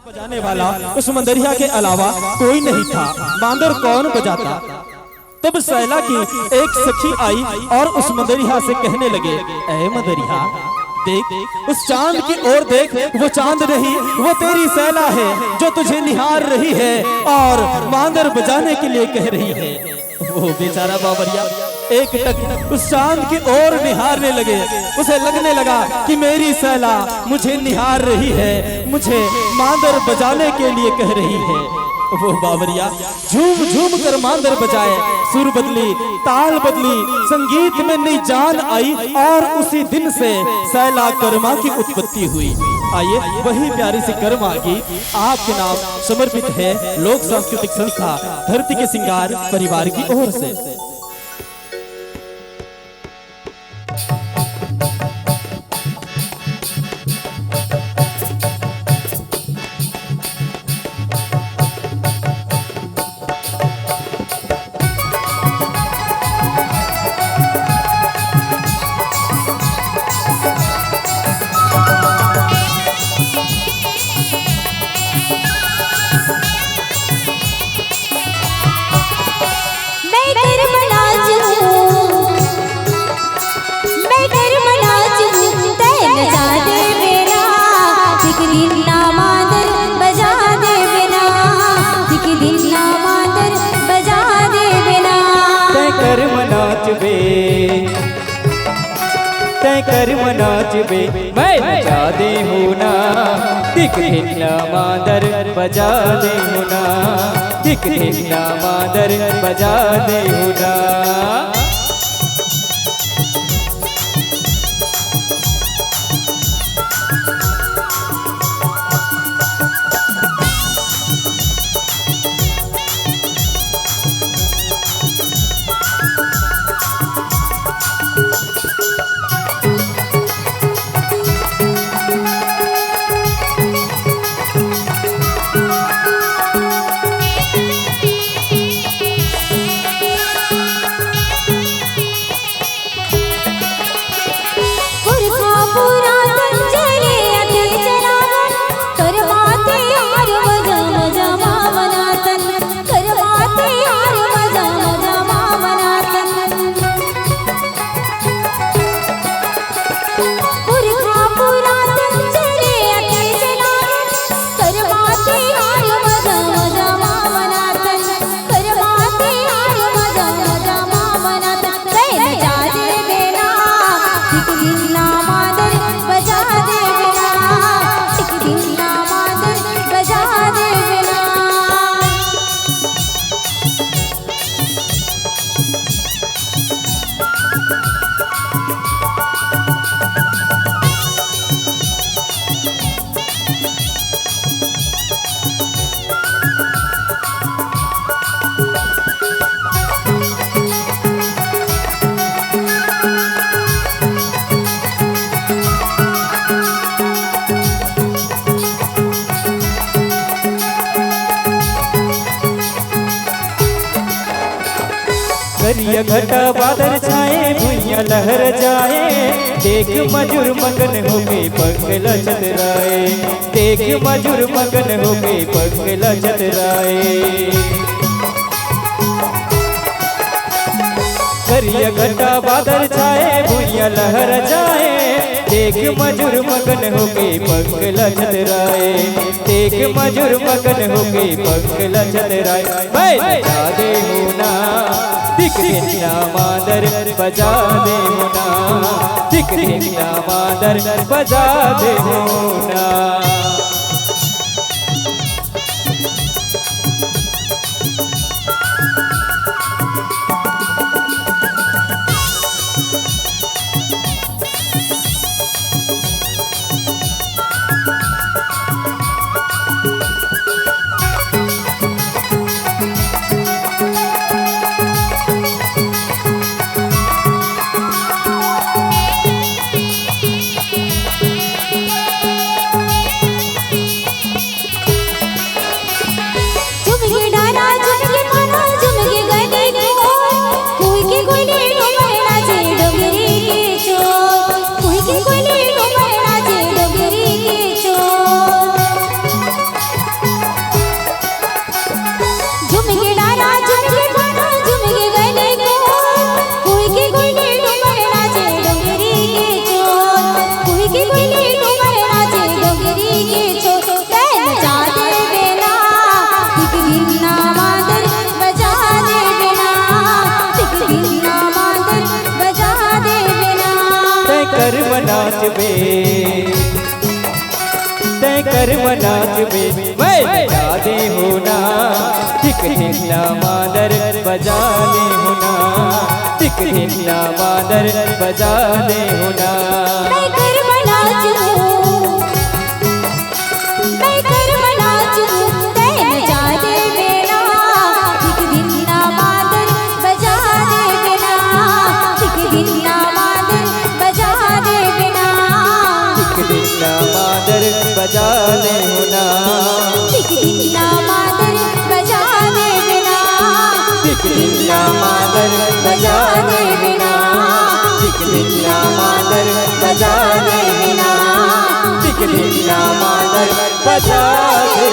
बजाने वाला उस मंदरिया के अलावा कोई नहीं था। मांदर कौन बजाता? तब सैला की एक सखी आई और उस मंदरिया से कहने लगे, ऐ मंदरिया देख, उस चांद की ओर देख, वो चांद नहीं, वो तेरी सैला है जो तुझे निहार रही है और मांदर बजाने के लिए कह रही है। वो बेचारा बावरिया एक टक उस चांद की ओर निहारने लगे। उसे लगने लगा कि मेरी सैला मुझे निहार रही है, मुझे मांदर बजाने के लिए कह रही है। वो बावरिया झूम झूम कर मांदर बजाए, सुर बदली, ताल बदली, संगीत में नई जान आई और उसी दिन से सैला कर्मा की उत्पत्ति हुई। आइए वही प्यारी सी कर्मा गीत आपके नाम समर्पित है लोक सांस्कृतिक संस्था धरती के सिंगार परिवार की ओर से। कर मनाच बे मैं बजा दे होना, दिख दिखना मादर बजा दे होना, दिख दिखना मादर बजा दे होना। करिया घटा बादल छाए, भुइया लहर जाए, देख मजूर मगन हो गए पंगला चतराए, देख मजूर मगन हो गए पंगला चतराए। करिया घटा बादल छाए, भुइया लहर जाए, देख मजूर मगन हो गए पंगला चतराए, देख मजूर मगन हो गए पंगला चतराए। बजा दे होना, दिख दिखना मादर बजा दे होना, दिख दिखना मादर बजा दे होना। नाच में मैं जादे होना टिक ढिल्ला मादर बजा ले होना टिक ढिल्ला मादर बजा ले होना मैं गरबा नाचूं मैं गरबा नाचूं तैन जा दे बेना टिक ढिल्ला मादर बजा दे बेना टिक ढिल्ला मादर बजा दे बेना टिक ढिल्ला मादर बजा ले होना टिक ढिल्ला मादर बजा दे बेना टिक ढिल्ला मादर बजा ले बेना टिक ढिल्ला मादर बजा ले बेना टिक ढिल्ला मादर बजा ले